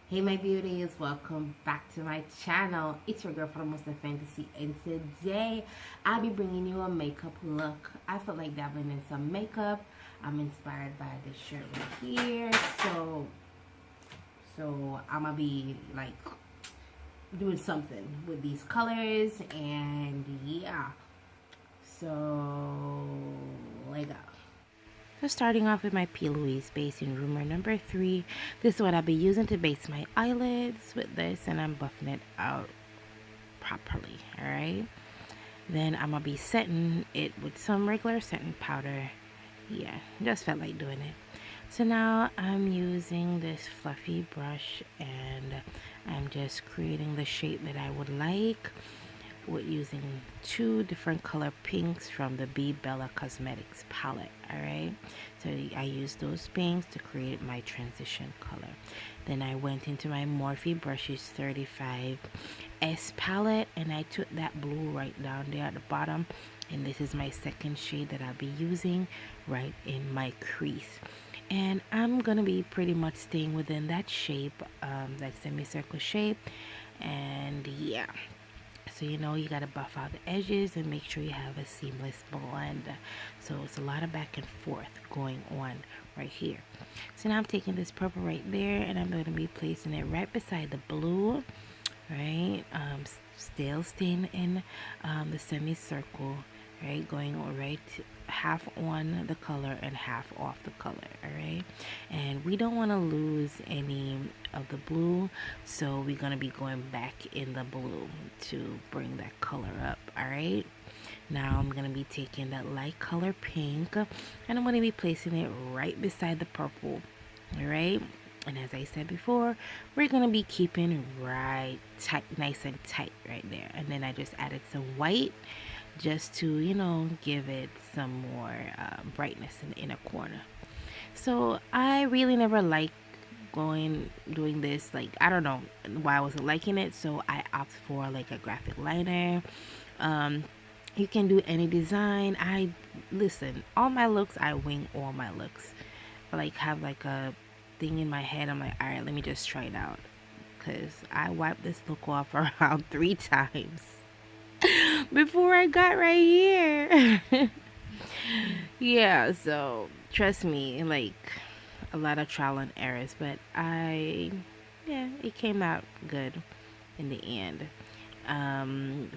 Hey my beauties, welcome back to my channel. It's your girl Formosa Fantasy, and today I'll be bringing you a makeup look. I felt like dabbling in some makeup. I'm inspired by this shirt right here. So I'm gonna be like doing something with these colors, and yeah. So let go. So starting off with my P. Louise base in Rumor number 3. This is what I'll be using to base my eyelids with this, and I'm buffing it out properly, alright? Then I'm going to be setting it with some regular setting powder. Yeah, just felt like doing it. So now I'm using this fluffy brush, and I'm just creating the shape that I would like with using two different color pinks from the Be Bella Cosmetics palette. Alright, so I used those pinks to create my transition color. Then I went into my Morphe Brushes 35S palette, and I took that blue right down there at the bottom, and this is my second shade that I'll be using right in my crease. And I'm gonna be pretty much staying within that shape, that semicircle shape. And yeah, so you know you got to buff out the edges and make sure you have a seamless blend. So it's a lot of back and forth going on right here. So now I'm taking this purple right there, and I'm going to be placing it right beside the blue, right? Still staying in the semicircle, right? Going right half on the color and half off the color, all right? And we don't want to lose any of the blue, so we're going to be going back in the blue to bring that color up, all right? Now I'm going to be taking that light color pink, and I'm going to be placing it right beside the purple, all right? And as I said before, we're going to be keeping right tight, nice and tight right there. And then I just added some white just to, you know, give it some more brightness in the inner corner. So I really never liked doing this. Like, I don't know why I wasn't liking it, so I opt for like a graphic liner. You can do any design. Listen, all my looks, I wing all my looks. I like have like a thing in my head. I'm like, all right, let me just try it out, because I wiped this look off around 3 times before I got right here. Yeah, so trust me, like a lot of trial and errors, but yeah, it came out good in the end.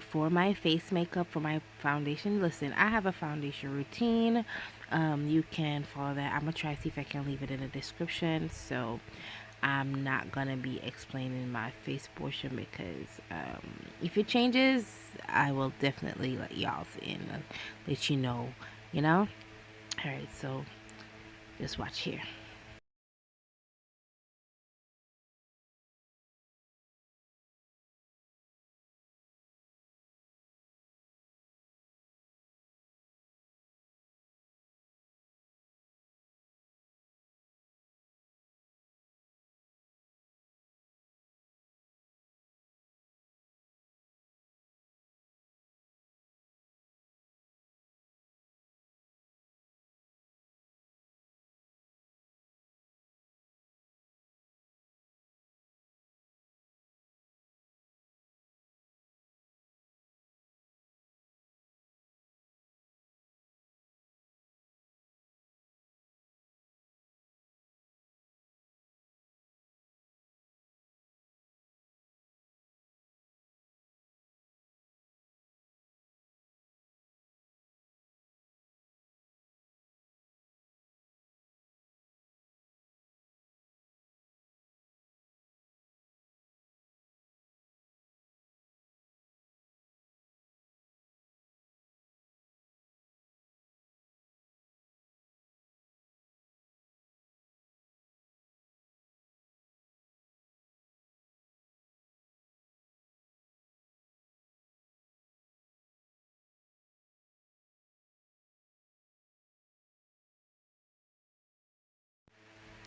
For my face makeup, for my foundation, listen, I have a foundation routine. You can follow that. I'm gonna try to see if I can leave it in the description. So I'm not gonna be explaining my face portion, because if it changes, I will definitely let y'all in, let you know, you know. All right, so just watch here.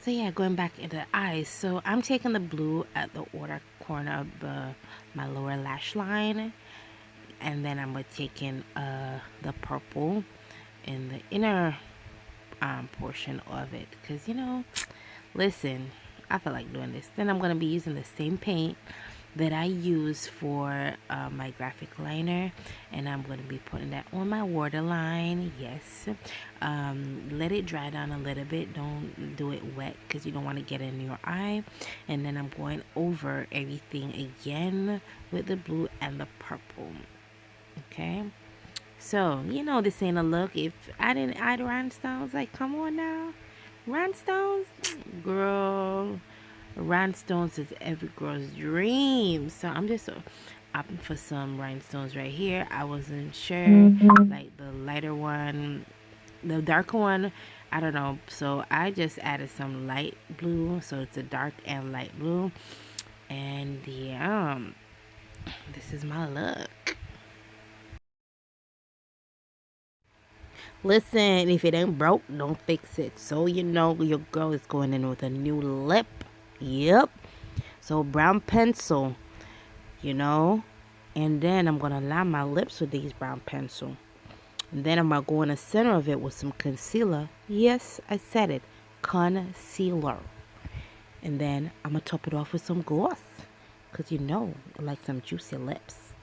So yeah, going back into the eyes. So I'm taking the blue at the outer corner of my lower lash line, and then I'm taking the purple in the inner portion of it, because you know, listen, I feel like doing this. Then I'm going to be using the same paint that I use for my graphic liner, and I'm going to be putting that on my waterline. Yes, let it dry down a little bit. Don't do it wet because you don't want to get in your eye. And then I'm going over everything again with the blue and the purple. Okay, so you know this ain't a look if I didn't add rhinestones. Like, come on now, rhinestones, girl. Rhinestones is every girl's dream. So I'm just opting for some rhinestones right here. I wasn't sure, like the lighter one, the darker one, I don't know. So I just added some light blue, so it's a dark and light blue. And yeah, this is my look. Listen, if it ain't broke, don't fix it. So you know your girl is going in with a new lip. Yep. So brown pencil, you know. And then I'm going to line my lips with these brown pencil. And then I'm going to go in the center of it with some concealer. Yes, I said it. Concealer. And then I'm going to top it off with some gloss. Because you know, I like some juicy lips.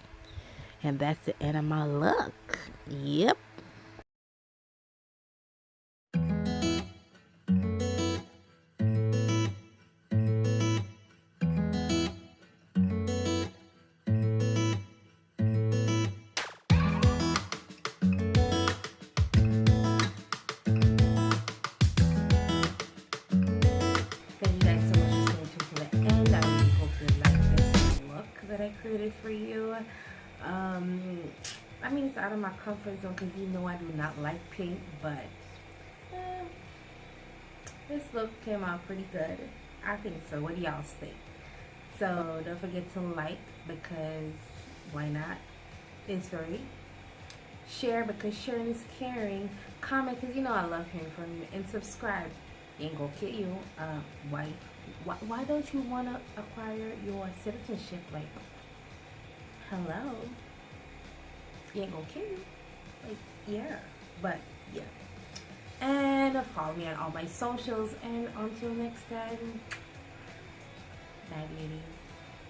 And that's the end of my look. Yep. Thank you guys so much for staying tuned to the end. I really hope you like this look that I created for you. I mean, it's out of my comfort zone because you know I do not like pink, but this look came out pretty good. I think so. What do y'all think? So don't forget to like, because why not? It's free. Share, because sharing is caring. Comment, because you know I love hearing from you. And subscribe. Ain't gonna kill you. Why don't you want to acquire your citizenship? Like, hello. Ain't gonna kill you. Like, yeah. But yeah. And follow me on all my socials. And until next time, bye, beauties.